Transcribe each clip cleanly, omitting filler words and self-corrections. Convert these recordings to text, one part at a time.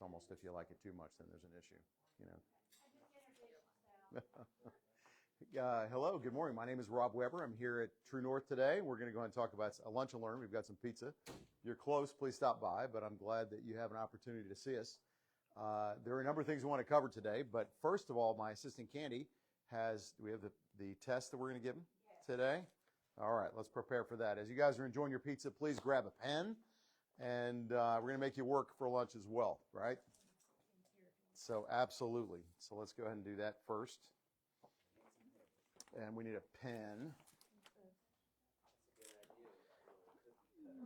almost if you like it too much, then there's an issue, you know. Hello, good morning. My name is Rob Weber. I'm here at True North today. We're going to go ahead and talk about a lunch and learn. We've got some pizza. If you're close, please stop by, but I'm glad that you have an opportunity to see us. There are a number of things we want to cover today, but first of all, my assistant Candy do we have the test that we're going to give him today? All right, let's prepare for that. As you guys are enjoying your pizza, please grab a pen, and we're going to make you work for lunch as well, right? So absolutely. So let's go ahead and do that first. And we need a pen.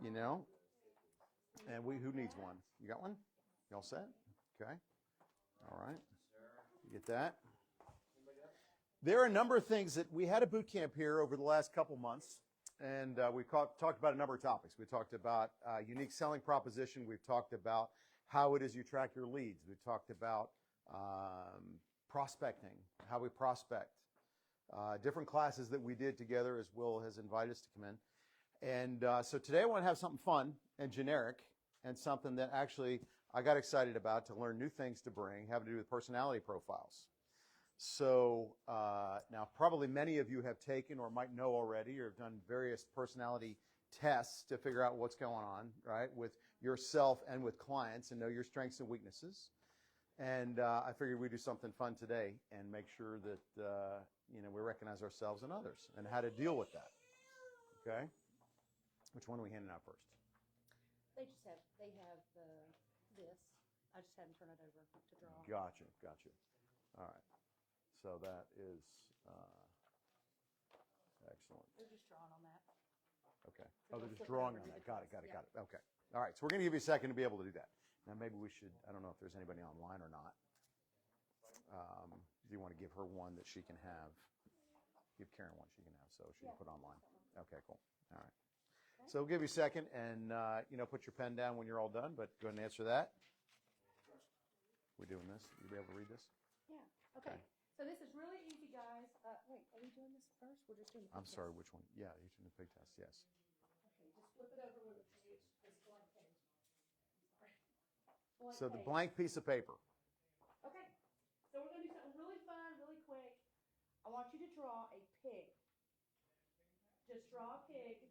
You know? And who needs one? You got one? You all set? Okay. All right. You get that? There are a number of things that we had a boot camp here over the last couple months, and we talked about a number of topics. We talked about unique selling proposition. We've talked about how it is you track your leads. We talked about prospecting, how we prospect. Different classes that we did together as Will has invited us to come in. And so today I want to have something fun and generic and something that actually I got excited about to learn new things to bring, having to do with personality profiles. So now probably many of you have taken or might know already or have done various personality tests to figure out what's going on, right, with yourself and with clients and know your strengths and weaknesses. And I figured we'd do something fun today and make sure that we recognize ourselves and others and how to deal with that. Okay? Which one are we handing out first? They have this. I just had them turn it over to draw. Gotcha. All right. So that is excellent. They're just drawing on that. Okay. Oh, they're just drawing on that. Got it. Okay. All right. So we're going to give you a second to be able to do that. Now maybe we should, I don't know if there's anybody online or not. Do you want to give her one that she can have? Give Karen one she can have so she can put online. Okay, cool. All right. So we'll give you a second and, put your pen down when you're all done, but go ahead and answer that. We're doing this. You'll be able to read this? Yeah. Okay. So this is really easy, guys. Wait, are we doing this first? We're just doing the pig I'm sorry, test. which one? Yeah, you're doing the pig test, yes. Okay, just flip it over with a page. This blank page. I'm sorry. So the blank piece of paper. Okay. So we're going to do something really fun, really quick. I want you to draw a pig. Just draw a pig.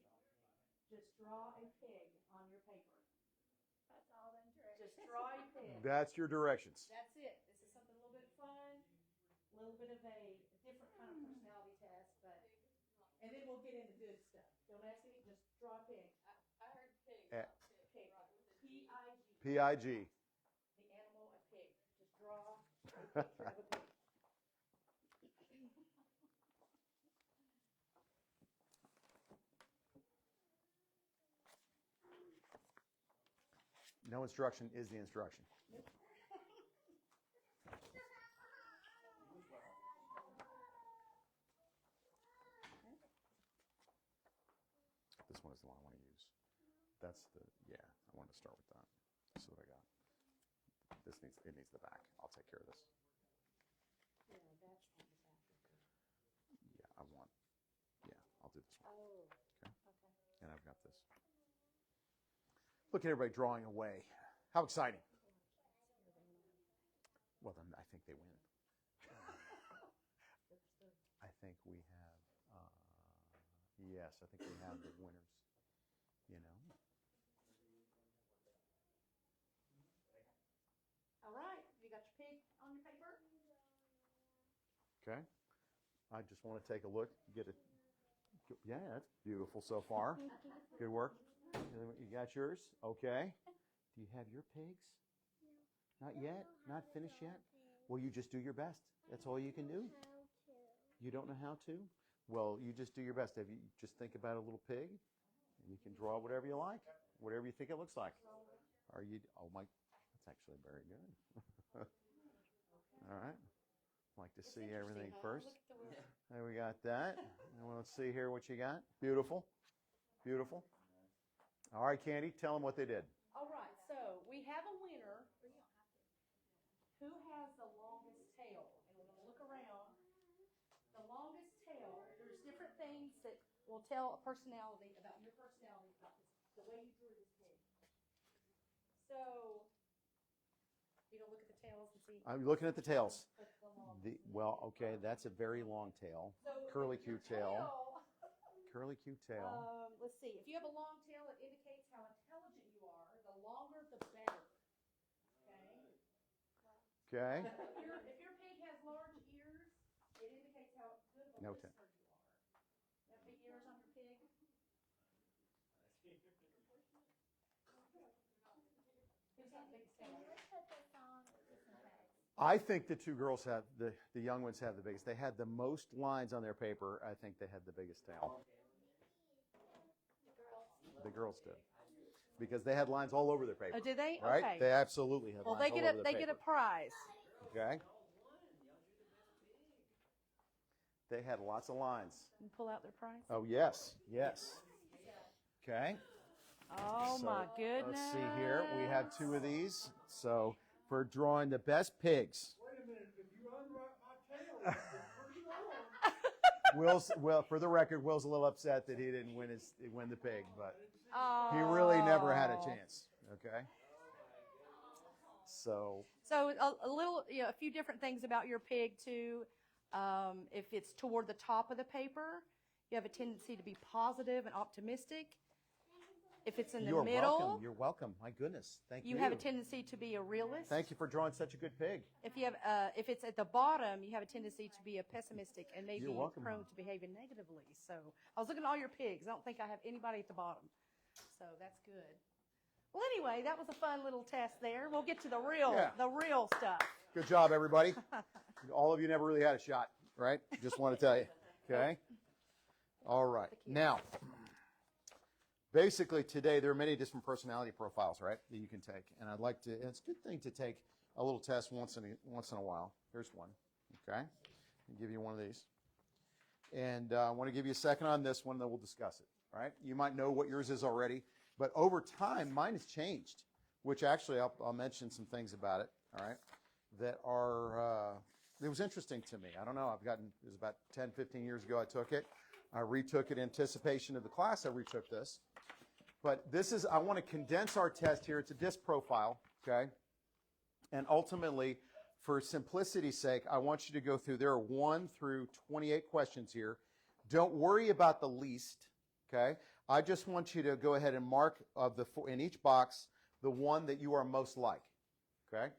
Just draw a pig on your paper. That's all them directions. Just draw a pig. That's your directions. That's it. This is something a little bit fun, a little bit of a different kind of personality test, and then we'll get into good stuff. Don't ask me, just draw a pig. I heard pig. Pig. P-I-G. P-I-G. The animal, a pig. Just draw a picture of a pig. No instruction is the instruction. This one is the one I want to use. I wanted to start with that. This is what I got. It needs the back. I'll take care of this. Yeah, that's on the back. I'll do this one. Oh. Okay. Okay. And I've got this. Look at everybody drawing away. How exciting. Well, then I think they win. I think we have, I think we have the winners, All right. You got your pig on your paper? Okay. I just want to take a look, yeah, that's beautiful so far. Good work. You got yours? Okay. Do you have your pigs? No. Not yet? Not finished yet? Well, you just do your best. That's all you can do? You don't know how to? Well, you just do your best. You just think about a little pig, and you can draw whatever you like, whatever you think it looks like. That's actually very good. All right. Like to see everything first. There we got that. And let's see here what you got. Beautiful. All right, Candy, tell them what they did. All right, so we have a winner who has the longest tail. And we're going to look around. The longest tail, there's different things that will tell a personality about your personality, about the way you drew this pig. So tails and see. I'm looking at the tails. What's the long- Well, okay, that's a very long tail. So Curly if your Q tail. tail, Curly Q tail. let's see. If you have a long tail, it indicates how intelligent you are. The longer, the better. Okay. Okay. If your pig has large ears, it indicates how good of a No listener you are. You have big ears on your pig? Who's got the biggest tail? Let's put this on listen tags. I think the two girls have the young ones have the biggest. They had the most lines on their paper. I think they had the biggest tail. The girls did. Because they had lines all over their paper. Oh, did they? Right? Okay. They absolutely had Well, lines they all over get their a paper. prize. Okay. They had lots of lines. And pull out their prize. Oh, yes. Yes. Okay. Oh So, my goodness. Let's see here. We have two of these. So for drawing the best pigs. Wait a minute, if you unwrap my tail, it's pretty long. Well, for the record, Will's a little upset that he didn't win the pig, but Oh. he really never had a chance. Okay. So So a little, a few different things about your pig too. If it's toward the top of the paper, you have a tendency to be positive and optimistic. If it's in the you're middle, welcome. You're welcome. My goodness. Thank you. you have a tendency to be a realist. Thank you for drawing such a good pig. If you have, if it's at the bottom, you have a tendency to be a pessimistic and maybe You're welcome. prone to behaving negatively. So I was looking at all your pigs. I don't think I have anybody at the bottom. So that's good. Well, anyway, that was a fun little test there. We'll get to the real stuff. Good job, everybody. All of you never really had a shot, right? Just want to tell you. Okay. All right. Now, basically today there are many different personality profiles, right, that you can take, and I'd like to. It's a good thing to take a little test once in a while. Here's one. Okay. I'll give you one of these, and I want to give you a second on this one, then we'll discuss it. All right. You might know what yours is already, but over time, mine has changed, which actually I'll mention some things about it. All right. That are, it was interesting to me. I don't know. It was about 10, 15 years ago I took it. I retook it in anticipation of the class. I retook this. But I want to condense our test here. It's a DISC profile, okay? And ultimately, for simplicity's sake, I want you to go through, there are 1 through 28 questions here. Don't worry about the least, okay? I just want you to go ahead and mark in each box the one that you are most like, okay?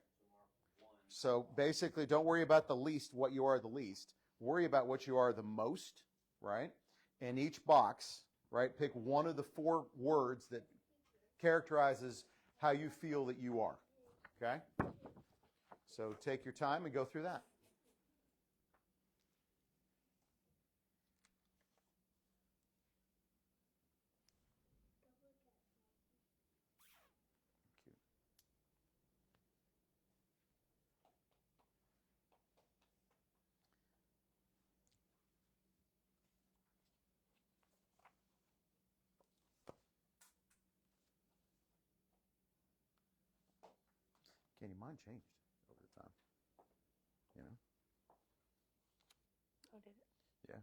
So basically, don't worry about the least, what you are the least. Worry about what you are the most, right? In each box, right? Pick one of the 4 words that characterizes how you feel that you are, okay? So take your time and go through that. Kenny, mine changed over the time. You know? Oh, did it? Yeah.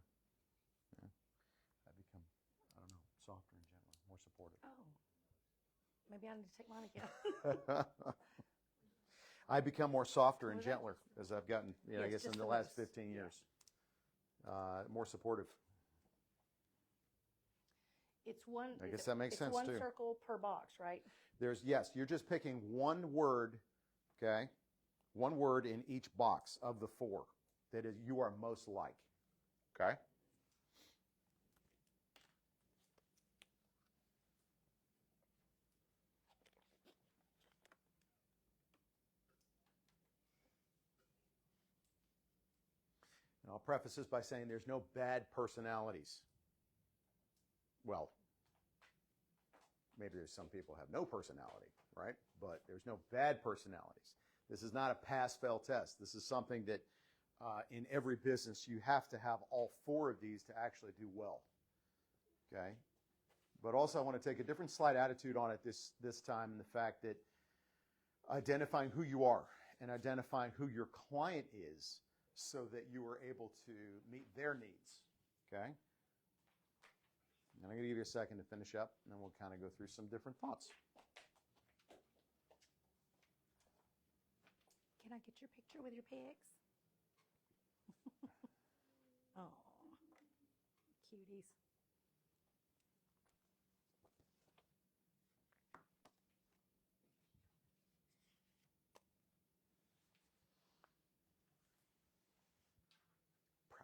I become, I don't know, softer and gentler, more supportive. Oh. Maybe I need to take mine again. I become more softer and Was that- gentler as I've gotten, I Yes, guess in just the the last lips. 15 years. More supportive. It's one. I guess that makes sense, It's one too. circle per box, right? Yes, you're just picking one word, okay? One word in each box of the 4 that is you are most like, okay? And I'll preface this by saying there's no bad personalities. Well, maybe there's some people who have no personality, right? But there's no bad personalities. This is not a pass-fail test. This is something that in every business you have to have all 4 of these to actually do well, okay? But also I want to take a different slight attitude on it this time, in the fact that identifying who you are and identifying who your client is so that you are able to meet their needs, okay? And I'm going to give you a second to finish up, and then we'll kind of go through some different thoughts. Can Can I get your picture with your pigs? Oh, cuties.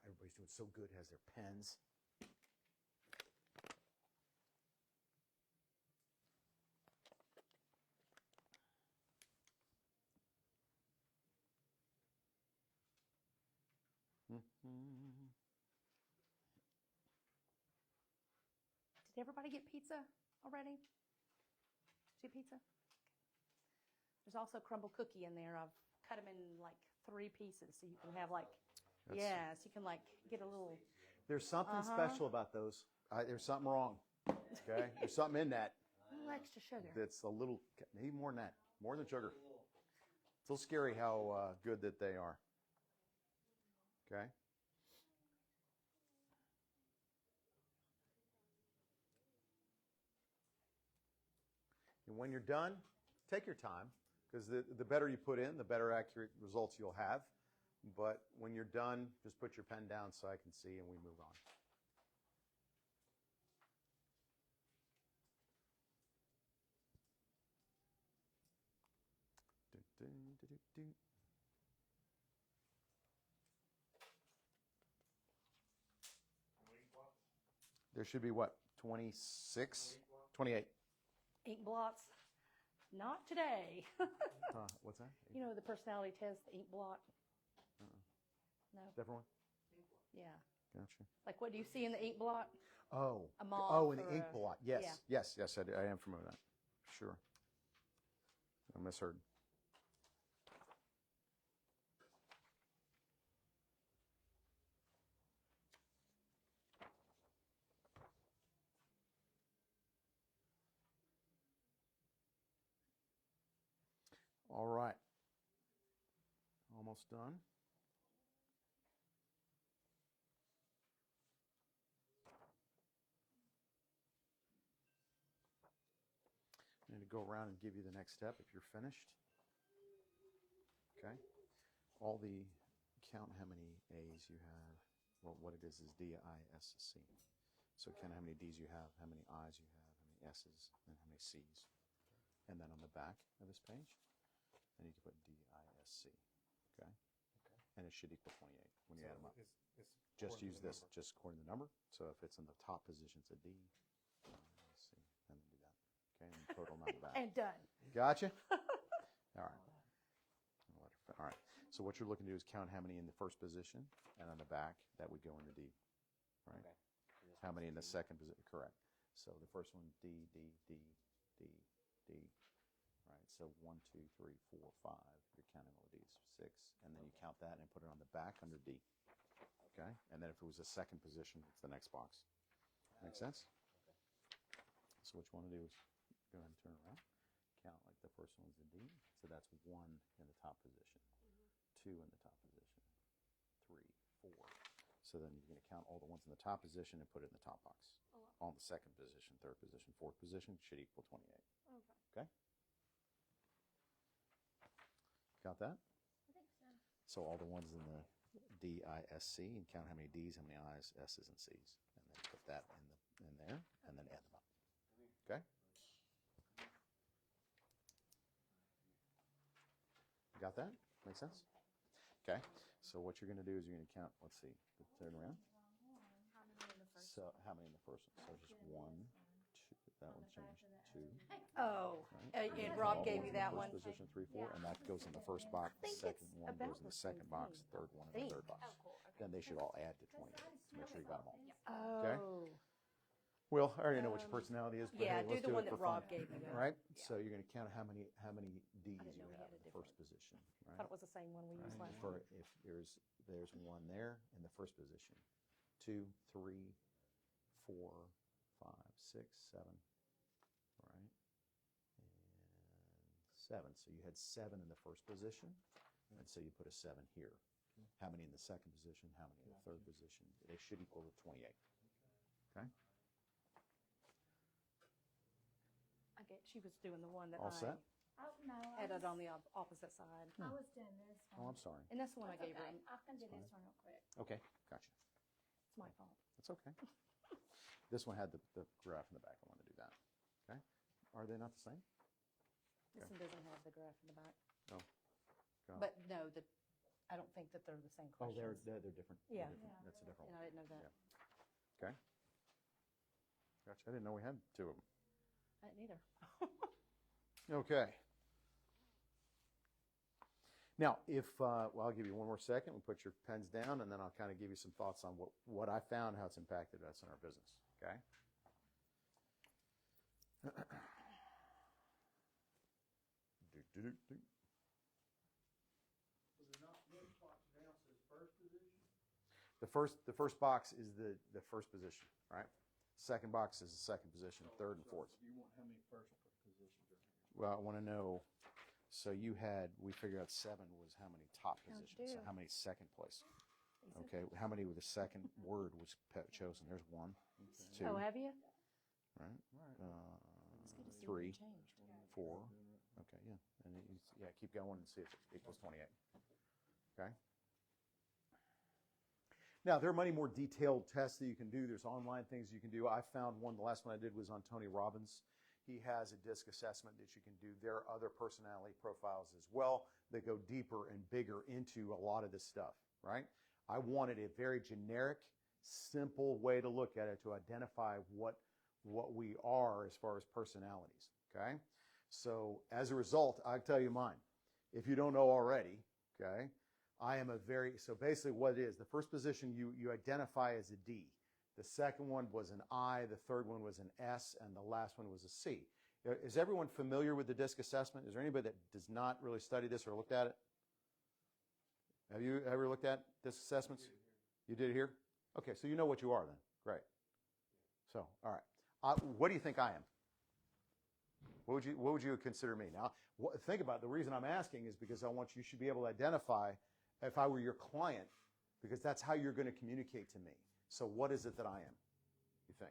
Everybody's doing so good, has their pens. Did everybody get pizza already? Did you get pizza? There's also crumble cookie in there. I've cut them in like 3 pieces so you can have like, yes, you can like get a little. There's something special about those. There's something wrong. Okay, there's something in that Little extra sugar. that's a little, maybe more than that, more than sugar. It's a little scary how good that they are. Okay. And when you're done, take your time, because the better you put in, the better accurate results you'll have. But when you're done, just put your pen down so I can see and we move on. There should be what, 26? 28. Ink blots. Not today. What's that? You know the personality test, the ink blot? No? Different one? Yeah. Gotcha. Like what do you see in the ink blot? Oh. A moth Oh, and the or ink a- blot. Yes. yeah. Yes, I am familiar with that. Sure. I misheard. All right. Almost done. I'm going to go around and give you the next step if you're finished. Okay. All the count how many A's you have. Well, what it is D-I-S-C. So count how many D's you have, how many I's you have, how many S's, and how many C's. And then on the back of this page, then you can put D-I-S-C. Okay? And it should equal 28 when you add them up. Just use this, just according to the number. So if it's in the top position, it's a D. C, and then do that. Okay, and total on the back. And done. Gotcha? All right. All right. So what you're looking to do is count how many in the first position, and on the back, that would go into D. Right? Okay. How many in the second position? Correct. So the first one, D, D, D, D, D. Right. So 1, 2, 3, 4, 5. You're counting all of these. 6. And then you count that and put it on the back under D. Okay. And then if it was a second position, it's the next box. Make sense? Okay. So what you want to do is go ahead and turn around. Count like the first one's a D. So that's 1 in the top position. 2 in the top position. 3, 4. So then you're going to count all the ones in the top position and put it in the top box. All in the second position, third position, fourth position should equal 28. Okay. Okay? Got that? I think so. So all the ones in the D-I-S-C and count how many D's, how many I's, S's, and C's. And then put that in there and then add them up. Okay? Got that? Make sense? Okay. So what you're going to do is you're going to count, let's see, turn around. How many in the first So how many in the first one? So just 1, 2, that one changed, 2. Oh, Right? and Rob gave you that one. First position, 3, 4, and that goes in the first box. I think Second it's one about goes in the the same second box. thing. Third one in Think. the third box. Then they should all add to 28. So make sure you got them all. Oh. Well, I already know what your personality is, but Yeah, hey, let's do the do one it that for fun. Rob gave me. All right? So you're going to count how many D's didn't you know we have had in a the first different- position. I Right? thought it was the same one we used Right. last For time. if there's 1 there in the first position, 2, 3, 4, 5, 6, 7, right? And 7. So you had 7 in the first position, and so you put a 7 here. How many in the second position? How many in the third position? They should equal to 28. Okay? I get she was doing the one that All set? Oh, no. Had it on the opposite side. I was doing this Oh, one. I'm sorry. And that's the one I That's gave her. okay. I can do this one real quick. Okay, gotcha. It's my fault. That's okay. This one had the graph in the back. I want to do that. Okay. Are they not the same? This one doesn't have the graph in the back. Oh. Got it. But no, I don't think that they're the same Oh, questions. they're different. Yeah. They're different. That's a different And one. I didn't know that. Yeah. Okay. Gotcha. I didn't know we had two of them. I didn't either. Okay. Now, I'll give you one more second. We'll put your pens down, and then I'll kind of give you some thoughts on what I found, how it's impacted us in our business. Okay. Do. So they're not next box down says first position? The first box is the first position, right? Second box is the second position, third and fourth. You want how many first positions are here? Well, I want to know. So we figured out 7 was how many top How'd you positions. So do? how many second place? Okay. How many with the second word was chosen? There's 1, 2, Oh, have you? right? It's good to see 3, what changed. 4. Okay, yeah. And keep going and see if it equals 28. Okay. Now, there are many more detailed tests that you can do. There's online things you can do. I found one, the last one I did was on Tony Robbins. He has a DISC assessment that you can do. There are other personality profiles as well that go deeper and bigger into a lot of this stuff, right? I wanted a very generic, simple way to look at it to identify what we are as far as personalities, okay? So as a result, I'll tell you mine. If you don't know already, okay, so basically what it is, the first position you identify as a D. The second one was an I, the third one was an S, and the last one was a C. Is everyone familiar with the DISC assessment? Is there anybody that does not really study this or looked at it? Have you ever looked at DISC assessments? You did it here? Okay, so you know what you are then. Great. So, all right. What do you think I am? What would you consider me? Now, think about it. The reason I'm asking is because you should be able to identify if I were your client, because that's how you're going to communicate to me. So what is it that I am, you think?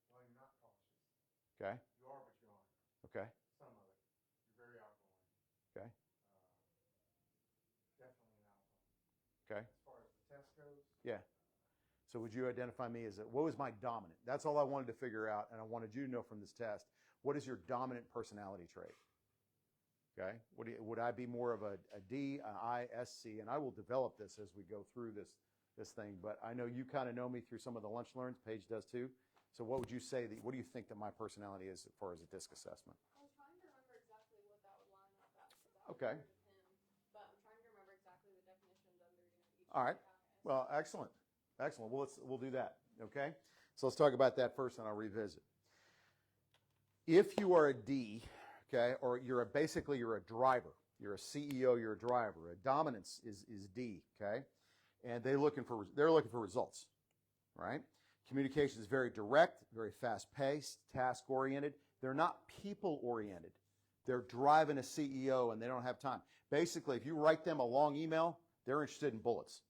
Well, you're not cautious. Okay. You are, but you aren't. Okay. Some of it. You're very outgoing. Okay. Definitely an alpha. Okay. As far as the test goes, Yeah. So would you identify me as what was my dominant? That's all I wanted to figure out, and I wanted you to know from this test, what is your dominant personality trait? Okay. Would I be more of a D, an I, S, C? And I will develop this as we go through this thing. But I know you kind of know me through some of the lunch learns. Paige does too. So what would you say? What do you think that my personality is as far as a DISC assessment? I was trying to remember exactly what that would line up at. 'Cause I Okay. would agree with him, but I'm trying to remember exactly the definitions under each. All right. Well, excellent. Excellent. Well, we'll do that. Okay. So let's talk about that first, and I'll revisit. If you are a D, okay, or you're a driver, you're a CEO, you're a driver. A dominance is D, okay, and they're looking for results, right? Communication is very direct, very fast-paced, task-oriented. They're not people-oriented. They're driving a CEO, and they don't have time. Basically, if you write them a long email, they're interested in bullets.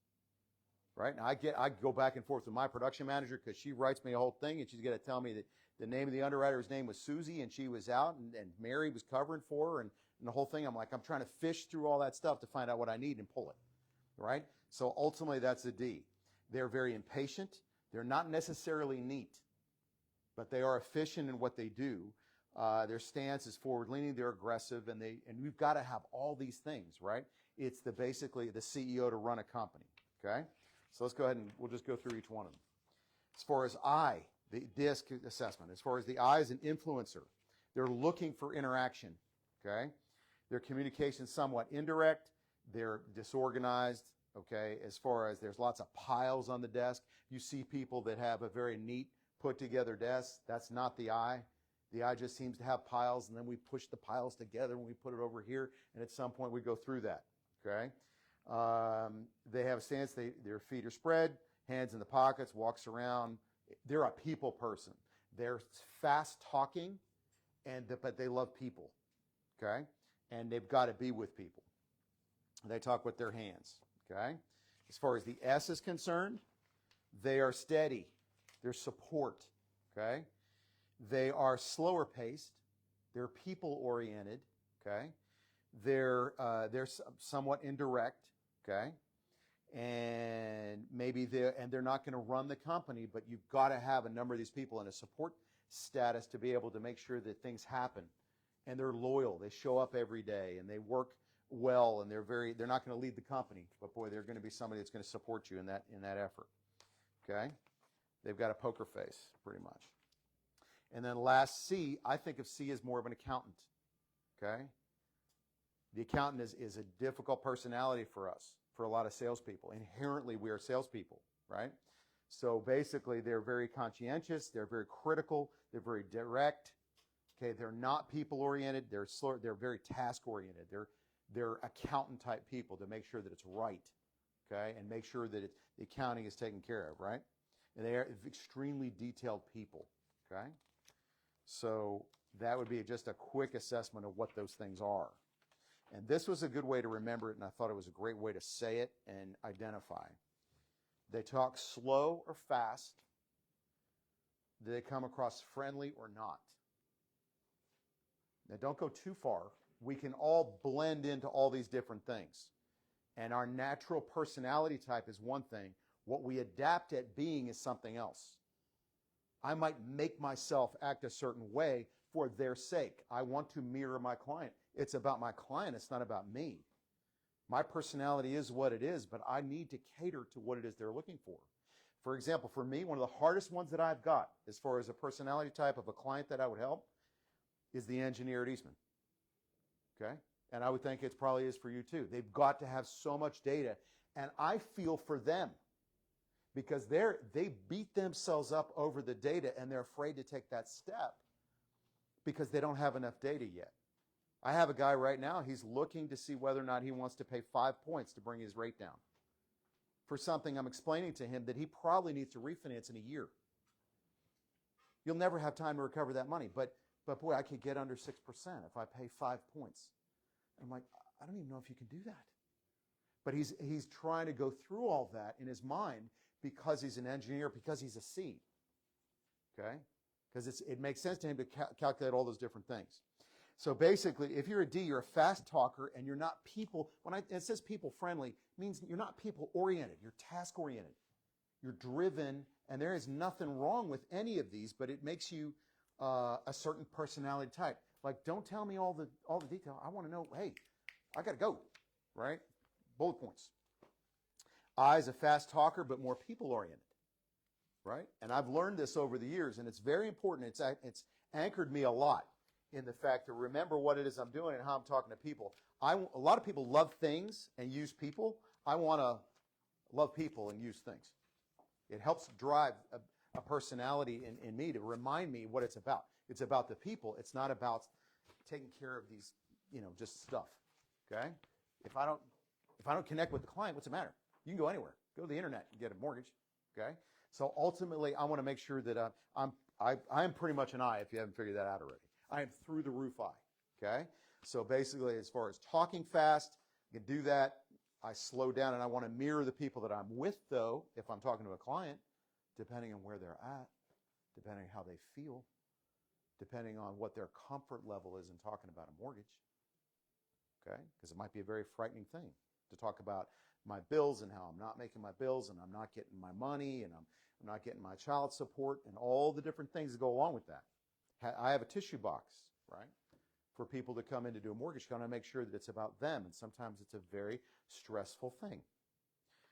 Right? Now, I go back and forth with my production manager because she writes me a whole thing, and she's going to tell me that the name of the underwriter's name was Susie, and she was out, and Mary was covering for her, and the whole thing. I'm trying to fish through all that stuff to find out what I need and pull it. Right? So ultimately, that's a D. They're very impatient. They're not necessarily neat, but they are efficient in what they do. Their stance is forward-leaning. They're aggressive, and we've got to have all these things, right? It's basically the CEO to run a company. Okay. So let's go ahead and we'll just go through each one of them. As far as I, the DISC assessment, as far as the I is an influencer, they're looking for interaction, okay? Their communication is somewhat indirect. They're disorganized, okay? As far as there's lots of piles on the desk. You see people that have a very neat, put-together desk. That's not the I. The I just seems to have piles, and then we push the piles together and we put it over here, and at some point we go through that, okay? They have a stance, their feet are spread, hands in the pockets, walks around. They're a people person. They're fast talking, but they love people, okay? And they've got to be with people. They talk with their hands, okay? As far as the S is concerned, they are steady. They're support. okay? They are slower paced. They're people oriented, okay? They're somewhat indirect, okay? And maybe they're not going to run the company, but you've got to have a number of these people in a support status to be able to make sure that things happen. And they're loyal. They show up every day and they work well, and they're not going to lead the company, but boy, they're going to be somebody that's going to support you in that effort. Okay? They've got a poker face, pretty much. And then last, C, I think of C as more of an accountant. Okay? The accountant is a difficult personality for us, for a lot of salespeople. Inherently, we are salespeople, right? So basically, they're very conscientious, they're very critical, they're very direct. Okay, they're not people-oriented, they're slow, they're very task-oriented. They're accountant-type people to make sure that it's right, okay, and make sure that the accounting is taken care of, right? And they are extremely detailed people, okay? So that would be just a quick assessment of what those things are. And this was a good way to remember it, and I thought it was a great way to say it and identify. They talk slow or fast. Do they come across friendly or not? Now, don't go too far. We can all blend into all these different things. And our natural personality type is one thing. What we adapt at being is something else. I might make myself act a certain way for their sake. I want to mirror my client. It's about my client. It's not about me. My personality is what it is, but I need to cater to what it is they're looking for. For example, for me, one of the hardest ones that I've got as far as a personality type of a client that I would help is the engineer at Eastman. Okay? And I would think it probably is for you too. They've got to have so much data. And I feel for them because they beat themselves up over the data and they're afraid to take that step because they don't have enough data yet. I have a guy right now, he's looking to see whether or not he wants to pay 5 points to bring his rate down for something I'm explaining to him that he probably needs to refinance in a year. You'll never have time to recover that money, but boy, I could get under 6% if I pay 5 points. I'm like, I don't even know if you can do that. But he's trying to go through all that in his mind because he's an engineer, because he's a C. Okay? Because it makes sense to him to calculate all those different things. So basically, if you're a D, you're a fast talker and you're not people, it says people friendly, it means you're not people oriented, you're task oriented. You're driven, and there is nothing wrong with any of these, but it makes you a certain personality type. Like, don't tell me all the detail. I want to know, hey, I got to go, right? Bullet points. I is a fast talker, but more people-oriented, right? And I've learned this over the years, and it's very important. It's anchored me a lot in the fact to remember what it is I'm doing and how I'm talking to people. A lot of people love things and use people. I want to love people and use things. It helps drive a personality in me to remind me what it's about. It's about the people. It's not about taking care of these, just stuff. Okay? If I don't connect with the client, what's the matter? You can go anywhere. Go to the internet and get a mortgage. Okay? So ultimately, I want to make sure that I am pretty much an I, if you haven't figured that out already. I am through the roof I. Okay? So basically, as far as talking fast, I can do that. I slow down, and I want to mirror the people that I'm with, though, if I'm talking to a client, depending on where they're at, depending on how they feel, depending on what their comfort level is in talking about a mortgage. Okay? Because it might be a very frightening thing to talk about my bills and how I'm not making my bills and I'm not getting my money and I'm not getting my child support and all the different things that go along with that. I have a tissue box, right, for people to come in to do a mortgage. I want to make sure that it's about them, and sometimes it's a very stressful thing.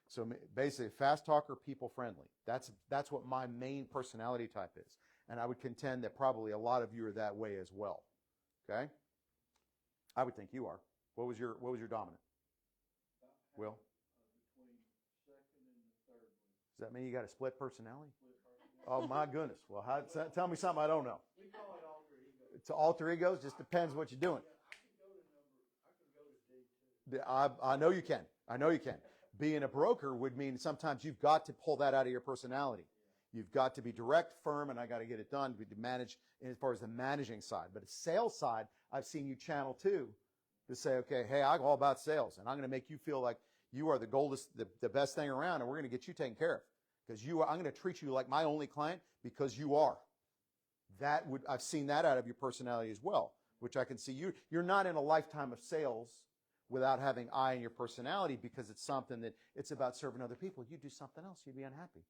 So basically, fast talker, people friendly. That's what my main personality type is, and I would contend that probably a lot of you are that way as well. Okay, I would think you are. What was your dominant? Will? Between second and the third one. Does that mean you got a split personality? Oh my goodness! Well, tell me something I don't know. We call it alter ego. It's alter egos. Just depends what you're doing. I can go to D2. I know you can. I know you can. Being a broker would mean sometimes you've got to pull that out of your personality. You've got to be direct, firm, and I got to get it done to manage as far as the managing side. But the sales side, I've seen you channel too to say, okay, hey, I'm all about sales, and I'm going to make you feel like you are the best thing around, and we're going to get you taken care of. Because I'm going to treat you like my only client because you are. I've seen that out of your personality as well, which I can see you're not in a lifetime of sales without having I in your personality, because it's something that it's about serving other people. You do something else, you'd be unhappy.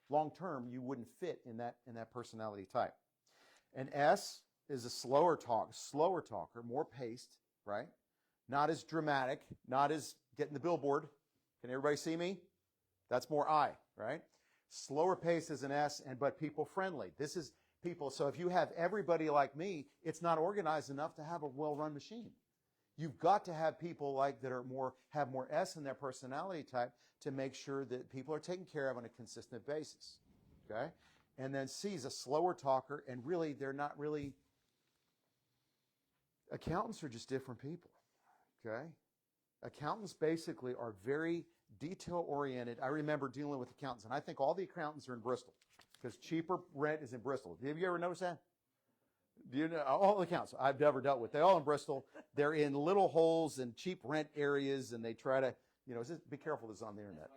Long term, you wouldn't fit in that personality type. And S is a slower talker, more paced, right? Not as dramatic, not as getting the billboard. Can everybody see me? That's more I, right? Slower pace is an S, but people friendly. This is people. So if you have everybody like me, it's not organized enough to have a well-run machine. You've got to have people like that have more S in their personality type to make sure that people are taken care of on a consistent basis. Okay? And then C is a slower talker, and really they're not really. Accountants are just different people. Okay? Accountants basically are very detail-oriented. I remember dealing with accountants, and I think all the accountants are in Bristol because cheaper rent is in Bristol. Have you ever noticed that? Do you know all the accountants I've ever dealt with? They're all in Bristol. They're in little holes and cheap rent areas, and they try to, be careful. This is on the internet.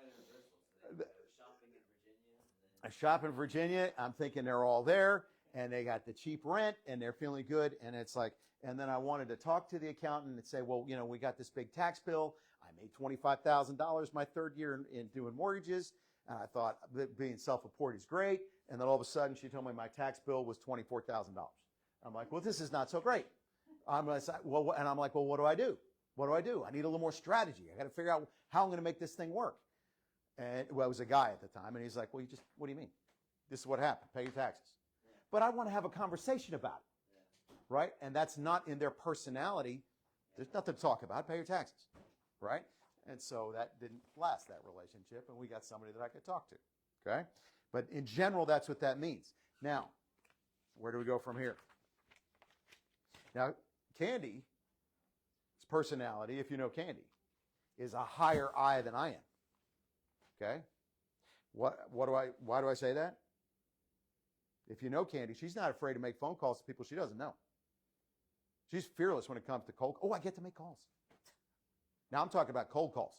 I shop in Virginia. I'm thinking they're all there, and they got the cheap rent, and they're feeling good, and it's like. And then I wanted to talk to the accountant and say, well, we got this big tax bill. I made $25,000 my third year in doing mortgages. And I thought being self-reported is great. And then all of a sudden she told me my tax bill was $24,000. I'm like, well, this is not so great. And I'm like, well, what do I do? What do I do? I need a little more strategy. I got to figure out how I'm going to make this thing work. And it was a guy at the time. And he's like, well, what do you mean? This is what happened. Pay your taxes. But I want to have a conversation about it. Right? And that's not in their personality. There's nothing to talk about. Pay your taxes. Right? And so that didn't last, that relationship, and we got somebody that I could talk to. Okay? But in general, that's what that means. Now, where do we go from here? Now, Candy's personality, if you know Candy, is a higher I than I am. Okay? Why do I say that? If you know Candy, she's not afraid to make phone calls to people she doesn't know. She's fearless when it comes to cold. Oh, I get to make calls. Now I'm talking about cold calls.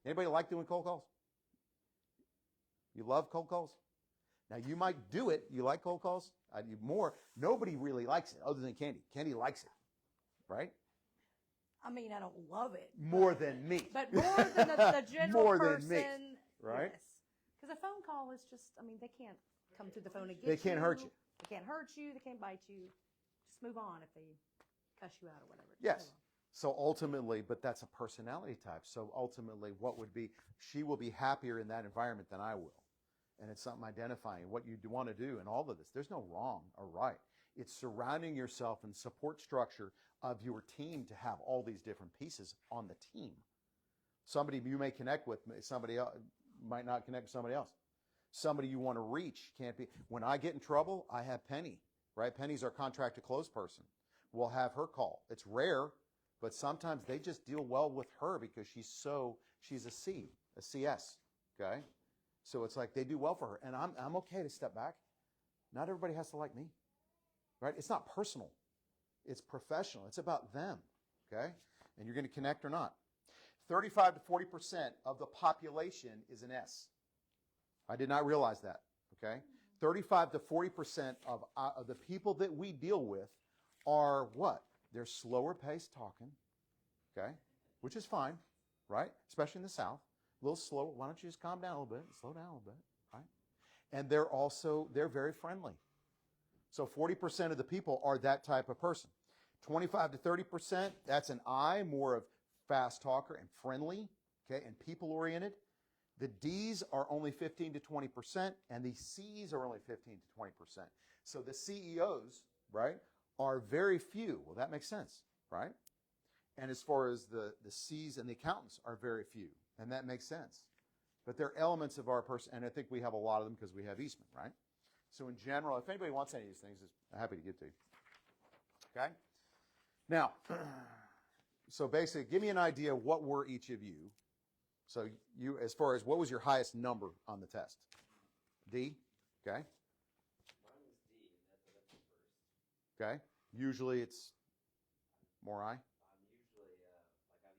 Anybody like doing cold calls? You love cold calls? Now you might do it. You like cold calls? I do more. Nobody really likes it other than Candy. Candy likes it, right? I mean, I don't love it. More than me. But more than the general More person. than me, right? Yes. Because a phone call is just, they can't come through the phone and get They can't hurt you. They can't hurt you. They can't bite you. Just move on if they cuss you out or whatever. Just Yes. move on. So ultimately, but that's a personality type. So ultimately, she will be happier in that environment than I will. And it's something identifying what you want to do in all of this. There's no wrong or right. It's surrounding yourself and support structure of your team to have all these different pieces on the team. Somebody you may connect with, somebody else might not connect with somebody else. Somebody you want to reach can't be. When I get in trouble, I have Penny, right? Penny's our contract to close person. We'll have her call. It's rare, but sometimes they just deal well with her because she's a CS, okay? So it's like they do well for her. And I'm okay to step back. Not everybody has to like me, right? It's not personal. It's professional. It's about them, okay? And you're going to connect or not. 35 to 40% of the population is an S. I did not realize that, okay? 35 to 40% of the people that we deal with are what? They're slower paced talking, okay? Which is fine, right? Especially in the South. A little slower. Why don't you just calm down a little bit? Slow down a little bit, right? And they're very friendly. So 40% of the people are that type of person. 25 to 30%, that's an I, more of fast talker and friendly, okay, and people-oriented. The D's are only 15 to 20%, and the C's are only 15 to 20%. So the CEOs, right, are very few. Well, that makes sense, right? And as far as the C's and the accountants are very few, and that makes sense. But they're elements of our person, and I think we have a lot of them because we have Eastman, right? So in general, if anybody wants any of these things, I'm happy to give to you. Okay? Now, so basically, give me an idea of what were each of you. So you, as far as what was your highest number on the test? D? Okay. Mine was D, and that's the first. Okay. Usually it's more I. I'm usually at IS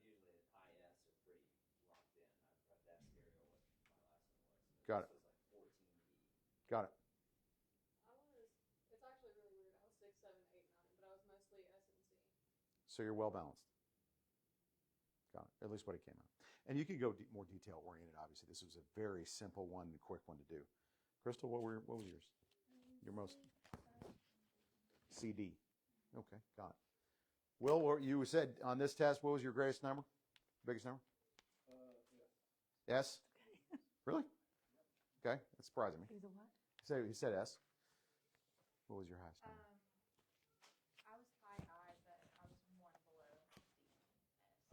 or pretty locked in. I've got that stereo what my last one was. Got it. This was like 14D. Got it. It's actually really 6, 7, 8, 9, but I was mostly S and C. So you're well balanced. Got it. At least what it came out. And you can go more detail oriented. Obviously, this was a very simple one, quick one to do. Crystal, what was yours? Your most CD. Okay, got it. Will, you said on this test, what was your greatest number? Biggest number? S. Really? Okay, that's surprising me. It was a what? He said S. What was your highest number? I was high I, but I was one below D.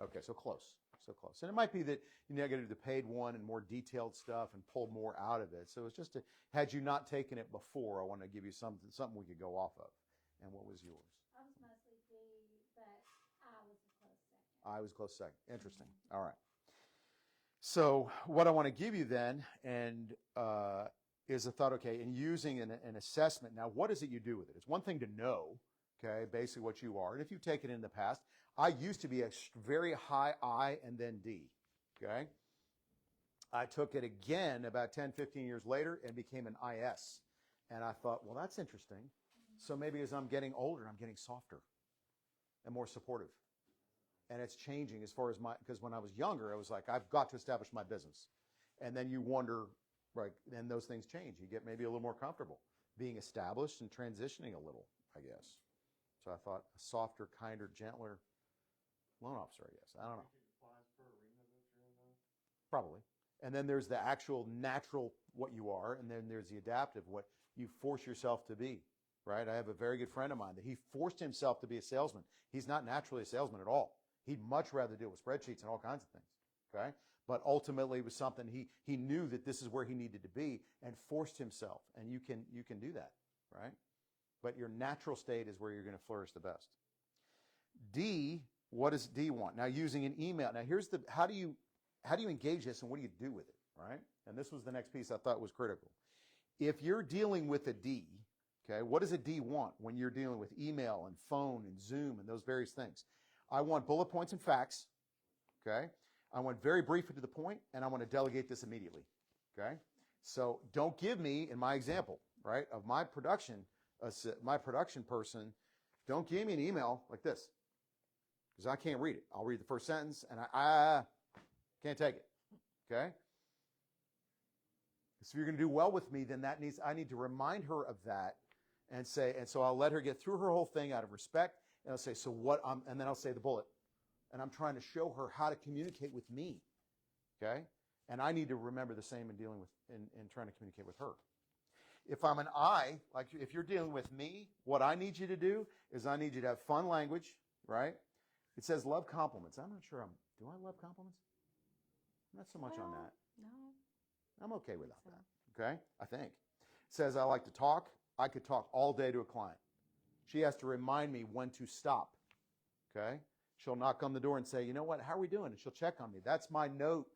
Okay, so close. So close. And it might be that you now got to do the paid one and more detailed stuff and pull more out of it. So it's just had you not taken it before, I want to give you something we could go off of. And what was yours? I was mostly D, but I was a close second. I was close second. Interesting. All right. So what I want to give you then is a thought, okay, in using an assessment. Now, what is it you do with it? It's one thing to know, okay, basically what you are. And if you've taken it in the past, I used to be a very high I and then D, okay? I took it again about 10, 15 years later and became an IS. And I thought, well, that's interesting. So maybe as I'm getting older, I'm getting softer and more supportive. And it's changing as far as because when I was younger, I was like, I've got to establish my business. And then you wonder, right, then those things change. You get maybe a little more comfortable being established and transitioning a little, I guess. So I thought a softer, kinder, gentler loan officer, I guess. I don't know. Probably. And then there's the actual natural what you are, and then there's the adaptive, what you force yourself to be, right? I have a very good friend of mine that he forced himself to be a salesman. He's not naturally a salesman at all. He'd much rather deal with spreadsheets and all kinds of things, okay? But ultimately, it was something he knew that this is where he needed to be and forced himself. And you can do that, right? But your natural state is where you're going to flourish the best. D, what does D want? Now, using an email. Now, here's how do you engage this and what do you do with it, right? And this was the next piece I thought was critical. If you're dealing with a D, okay, what does a D want when you're dealing with email and phone and Zoom and those various things? I want bullet points and facts, okay? I want very brief and to the point, and I want to delegate this immediately, okay? So don't give me, in my example, right, of my production person, don't give me an email like this because I can't read it. I'll read the first sentence, and I can't take it, okay? So if you're going to do well with me, then I need to remind her of that and so I'll let her get through her whole thing out of respect, and I'll say, and then I'll say the bullet. And I'm trying to show her how to communicate with me, okay? And I need to remember the same in dealing with, in trying to communicate with her. If I'm an I, like if you're dealing with me, what I need you to do is I need you to have fun language, right? It says love compliments. I'm not sure do I love compliments? Not so much on that. No. I'm okay without that, okay? I think. It says I like to talk. I could talk all day to a client. She has to remind me when to stop, okay? She'll knock on the door and say, you know what, how are we doing? And she'll check on me. That's my note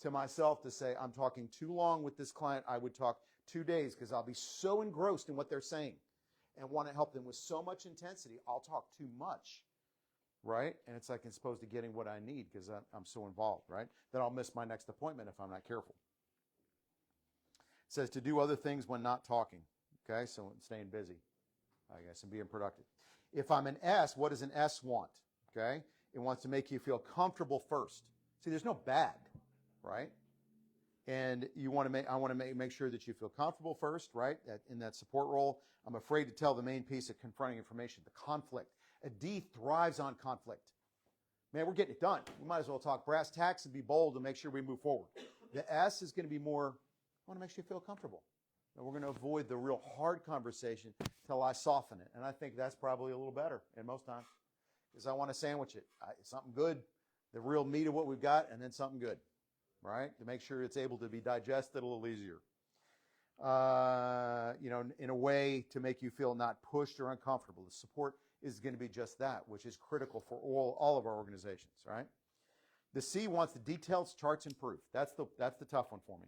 to myself to say, I'm talking too long with this client. I would talk 2 days because I'll be so engrossed in what they're saying and want to help them with so much intensity. I'll talk too much, right? And it's like I'm supposed to getting what I need because I'm so involved, right? Then I'll miss my next appointment if I'm not careful. It says to do other things when not talking, okay? So staying busy, I guess, and being productive. If I'm an S, what does an S want? Okay? It wants to make you feel comfortable first. See, there's no bad, right? And I want to make sure that you feel comfortable first, right? In that support role. I'm afraid to tell the main piece of confronting information, the conflict. A D thrives on conflict. Man, we're getting it done. We might as well talk brass tacks and be bold and make sure we move forward. The S is going to be more, I want to make sure you feel comfortable. And we're going to avoid the real hard conversation till I soften it. And I think that's probably a little better in most times. Because I want to sandwich it. Something good, the real meat of what we've got, and then something good, right? To make sure it's able to be digested a little easier. In a way to make you feel not pushed or uncomfortable. The support is going to be just that, which is critical for all of our organizations, right? The C wants the details, charts, and proof. That's the tough one for me,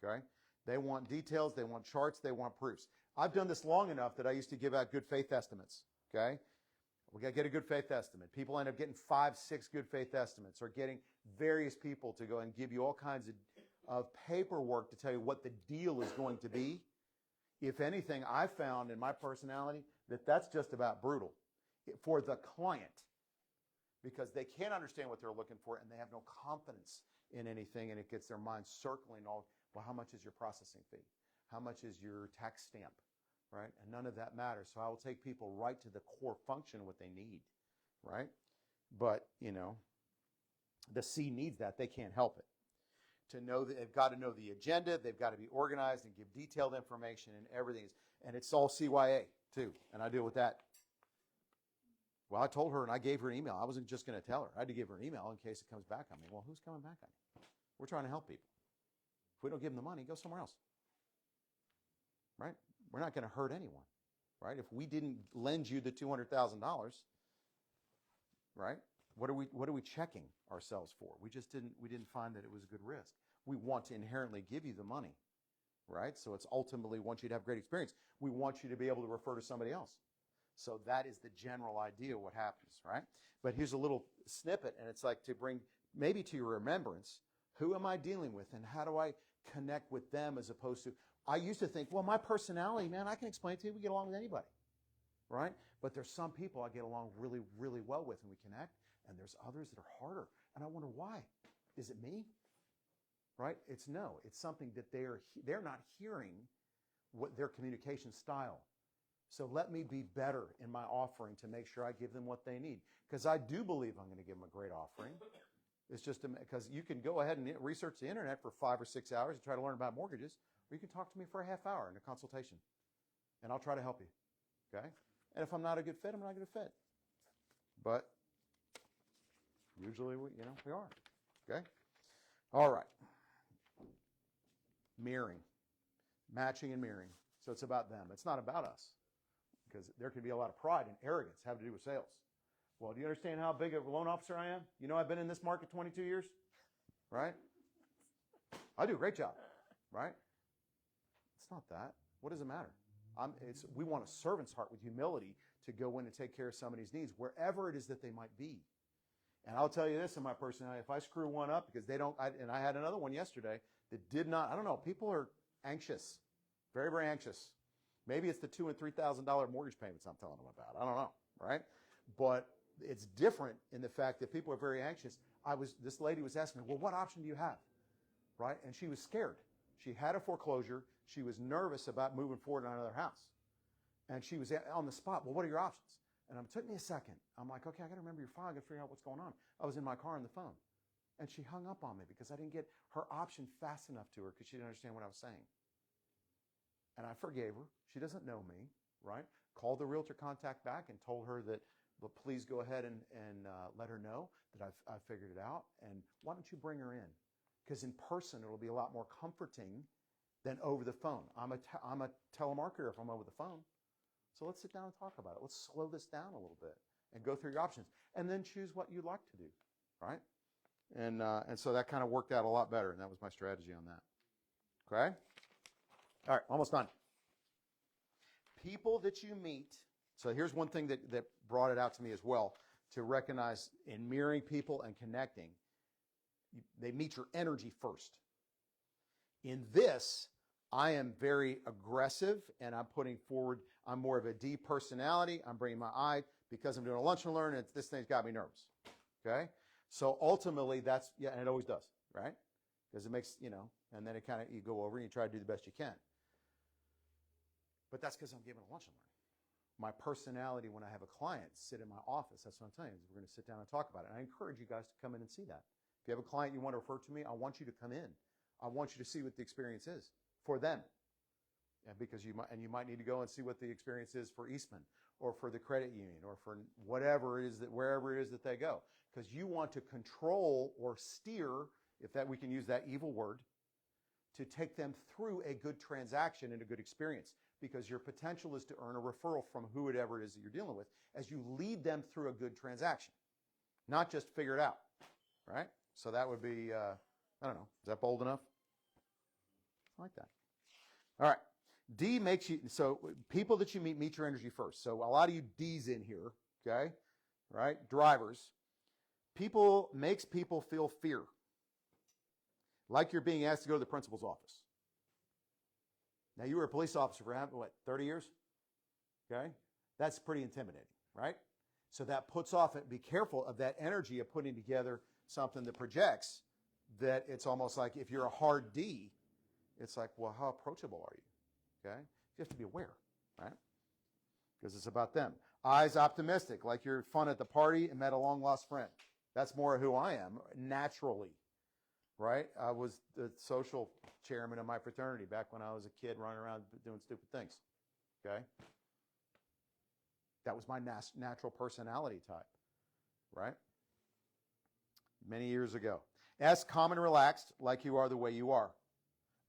okay? They want details, they want charts, they want proofs. I've done this long enough that I used to give out good faith estimates, okay? We got to get a good faith estimate. People end up getting 5, 6 good faith estimates or getting various people to go and give you all kinds of paperwork to tell you what the deal is going to be. If anything, I found in my personality that that's just about brutal for the client because they can't understand what they're looking for and they have no confidence in anything, and it gets their mind circling all, well, how much is your processing fee? How much is your tax stamp, right? And none of that matters. So I will take people right to the core function of what they need, right? But, the C needs that. They can't help it. To know that they've got to know the agenda, they've got to be organized and give detailed information and everything. And it's all CYA too, and I deal with that. Well, I told her and I gave her an email. I wasn't just going to tell her. I had to give her an email in case it comes back on me. Well, who's coming back on you? We're trying to help people. If we don't give them the money, go somewhere else. Right? We're not going to hurt anyone. Right? If we didn't lend you the $200,000, right? What are we checking ourselves for? We didn't find that it was a good risk. We want to inherently give you the money, right? So it's ultimately, we want you to have great experience. We want you to be able to refer to somebody else. So that is the general idea of what happens, right? But here's a little snippet, and it's like to bring maybe to your remembrance, who am I dealing with and how do I connect with them as opposed to, I used to think, well, my personality, man, I can explain to you, we get along with anybody, right? But there's some people I get along really, really well with and we connect, and there's others that are harder. And I wonder why. Is it me? Right? It's no. It's something that they're not hearing what their communication style. So let me be better in my offering to make sure I give them what they need. Because I do believe I'm going to give them a great offering. It's just because you can go ahead and research the internet for 5 or 6 hours and try to learn about mortgages, or you can talk to me for a half hour in a consultation, and I'll try to help you. Okay? And if I'm not a good fit, I'm not a good fit. But usually, we are. Okay? All right. Mirroring. Matching and mirroring. So it's about them. It's not about us. Because there can be a lot of pride and arrogance having to do with sales. Well, do you understand how big of a loan officer I am? You know I've been in this market 22 years? Right? I do a great job. Right? It's not that. What does it matter? We want a servant's heart with humility to go in and take care of somebody's needs, wherever it is that they might be. And I'll tell you this in my personality, if I screw one up because they don't, and I had another one yesterday that did not, I don't know, people are anxious, very, very anxious. Maybe it's the $2,000 and $3,000 mortgage payments I'm telling them about. I don't know, right? But it's different in the fact that people are very anxious. This lady was asking me, well, what option do you have? Right? And she was scared. She had a foreclosure. She was nervous about moving forward on another house. And she was on the spot, well, what are your options? And it took me a second. I'm like, okay, I got to remember your file. I got to figure out what's going on. I was in my car on the phone. And she hung up on me because I didn't get her option fast enough to her because she didn't understand what I was saying. And I forgave her. She doesn't know me, right? Called the realtor contact back and told her that, well, please go ahead and let her know that I've figured it out. And why don't you bring her in? Because in person, it'll be a lot more comforting than over the phone. I'm a telemarketer if I'm over the phone. So let's sit down and talk about it. Let's slow this down a little bit and go through your options. And then choose what you'd like to do, right? And so that kind of worked out a lot better, and that was my strategy on that. Okay? All right, almost done. People that you meet, so here's one thing that brought it out to me as well, to recognize in mirroring people and connecting, they meet your energy first. In this, I am very aggressive, and I'm putting forward, I'm more of a D personality. I'm bringing my I, because I'm doing a lunch and learn, and this thing's got me nervous. Okay? So ultimately, and it always does, right? Because it makes, and then you go over and you try to do the best you can. But that's because I'm giving a lunch and learn. My personality when I have a client sit in my office, that's what I'm telling you, is we're going to sit down and talk about it. And I encourage you guys to come in and see that. If you have a client you want to refer to me, I want you to come in. I want you to see what the experience is for them. And because you might need to go and see what the experience is for Eastman or for the credit union or for whatever it is wherever it is that they go. Because you want to control or steer, if that we can use that evil word, to take them through a good transaction and a good experience. Because your potential is to earn a referral from whoever it is that you're dealing with as you lead them through a good transaction. Not just figure it out, right? So that would be, I don't know, is that bold enough? I like that. All right. D makes you, so people that you meet your energy first. So a lot of you D's in here, okay? Right? Drivers. Makes people feel fear. Like you're being asked to go to the principal's office. Now, you were a police officer for, what, 30 years? Okay? That's pretty intimidating, right? So that puts off, be careful of that energy of putting together something that projects that it's almost like if you're a hard D, it's like, well, how approachable are you? Okay? You have to be aware, right? Because it's about them. I's optimistic, like you're fun at the party and met a long-lost friend. That's more who I am, naturally, right? I was the social chairman of my fraternity back when I was a kid running around doing stupid things, okay? That was my natural personality type, right? Many years ago. S, calm and relaxed, like you are the way you are.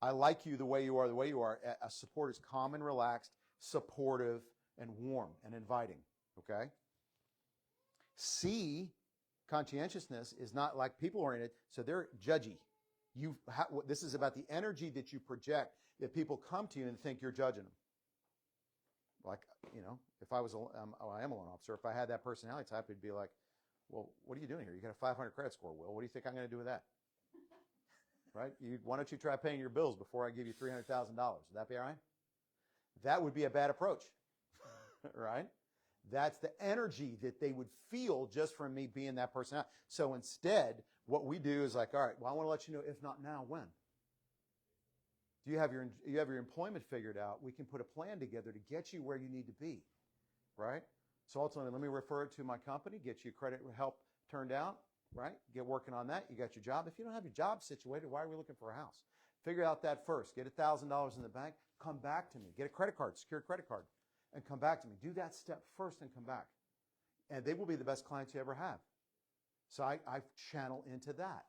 I like you the way you are, the way you are. A support is calm and relaxed, supportive, and warm and inviting, okay? C, conscientiousness, is not like people-oriented, so they're judgy. This is about the energy that you project, that people come to you and think you're judging them. Like, you know, if I was, I am a loan officer, if I had that personality type, it'd be like, well, what are you doing here? You got a 500 credit score, Will. What do you think I'm going to do with that? Right? Why don't you try paying your bills before I give you $300,000? Would that be all right? That would be a bad approach, right? That's the energy that they would feel just from me being that person. So instead, what we do is like, all right, well, I want to let you know, if not now, when? Do you have your employment figured out? We can put a plan together to get you where you need to be, right? So ultimately, let me refer it to my company, get you credit help turned out, right? Get working on that. You got your job. If you don't have your job situated, why are we looking for a house? Figure out that first. Get $1,000 in the bank. Come back to me. Get a credit card, secured credit card, and come back to me. Do that step first and come back. And they will be the best clients you ever have. So I channel into that,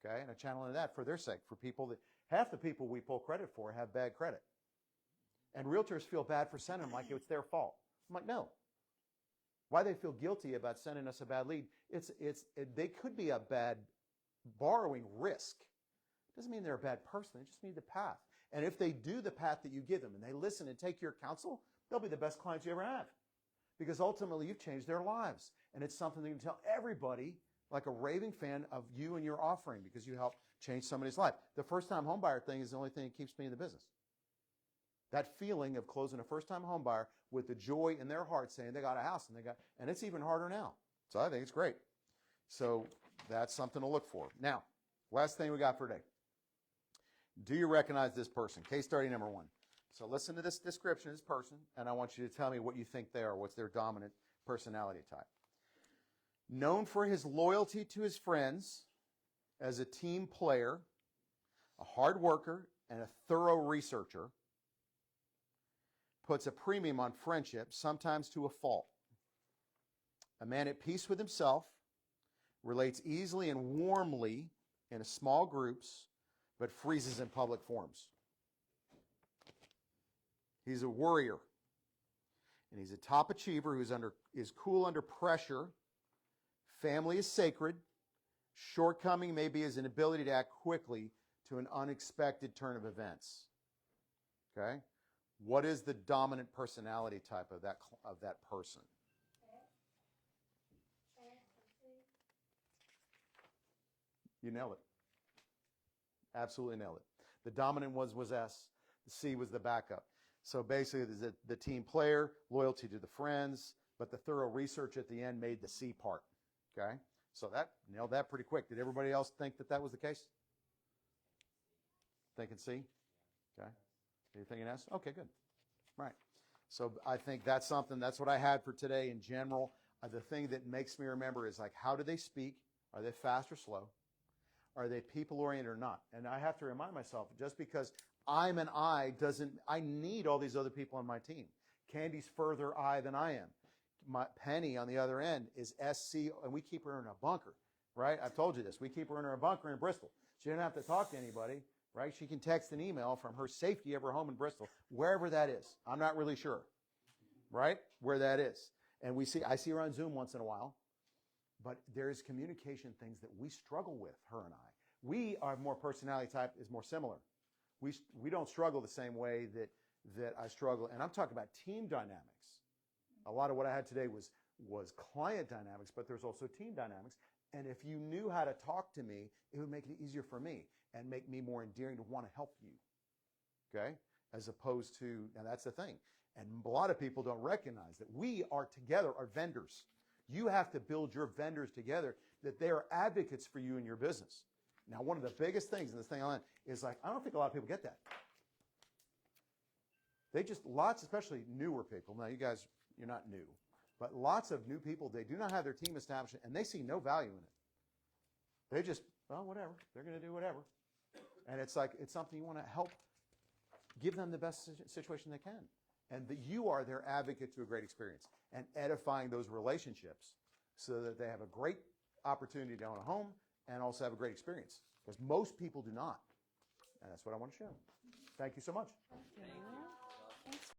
okay? And I channel into that for their sake, for people that, half the people we pull credit for have bad credit. And realtors feel bad for sending them like it's their fault. I'm like, no. Why they feel guilty about sending us a bad lead, they could be a bad borrowing risk. Doesn't mean they're a bad person. They just need the path. And if they do the path that you give them and they listen and take your counsel, they'll be the best clients you ever have. Because ultimately you've changed their lives. And it's something that you can tell everybody, like a raving fan of you and your offering, because you help change somebody's life. The first-time homebuyer thing is the only thing that keeps me in the business. That feeling of closing a first-time homebuyer with the joy in their heart saying they got a house and it's even harder now. So I think it's great. So that's something to look for. Now, last thing we got for today. Do you recognize this person? Case study number 1. So listen to this description of this person, and I want you to tell me what you think they are. What's their dominant personality type? Known for his loyalty to his friends, as a team player, a hard worker, and a thorough researcher, puts a premium on friendship, sometimes to a fault. A man at peace with himself, relates easily and warmly in small groups, but freezes in public forums. He's a worrier, and he's a top achiever who's is cool under pressure. Family is sacred. Shortcoming may be his inability to act quickly to an unexpected turn of events. Okay? What is the dominant personality type of that person? You nailed it. Absolutely nailed it. The dominant was S. The C was the backup. So basically, the team player, loyalty to the friends, but the thorough research at the end made the C part. Okay? So that nailed that pretty quick. Did everybody else think that was the case? Thinking C? Okay. Are you thinking S? Okay, good. Right. So I think that's what I had for today in general. The thing that makes me remember is like, how do they speak? Are they fast or slow? Are they people-oriented or not? And I have to remind myself, just because I'm an I need all these other people on my team. Candy's further I than I am. My Penny on the other end is SC, and we keep her in a bunker, right? I've told you this. We keep her in a bunker in Bristol. She doesn't have to talk to anybody, right? She can text an email from her safety of her home in Bristol, wherever that is. I'm not really sure, right, where that is. And I see her on Zoom once in a while, but there's communication things that we struggle with, her and I. We are more personality type is more similar. We don't struggle the same way that I struggle. And I'm talking about team dynamics. A lot of what I had today was client dynamics, but there's also team dynamics. And if you knew how to talk to me, it would make it easier for me and make me more endearing to want to help you. Okay? as opposed to, and that's the thing. And a lot of people don't recognize that we are together, our vendors. You have to build your vendors together, that they are advocates for you in your business. Now, one of the biggest things in this thing on is like, I don't think a lot of people get that. They just, lots, especially newer people. Now, you guys, you're not new, but lots of new people, they do not have their team established, and they see no value in it. They just, well, whatever. They're going to do whatever. And it's like, it's something you want to help give them the best situation they can. And that you are their advocate to a great experience and edifying those relationships so that they have a great opportunity to own a home and also have a great experience. Because most people do not. And that's what I want to show. Thank you so much. Thank you.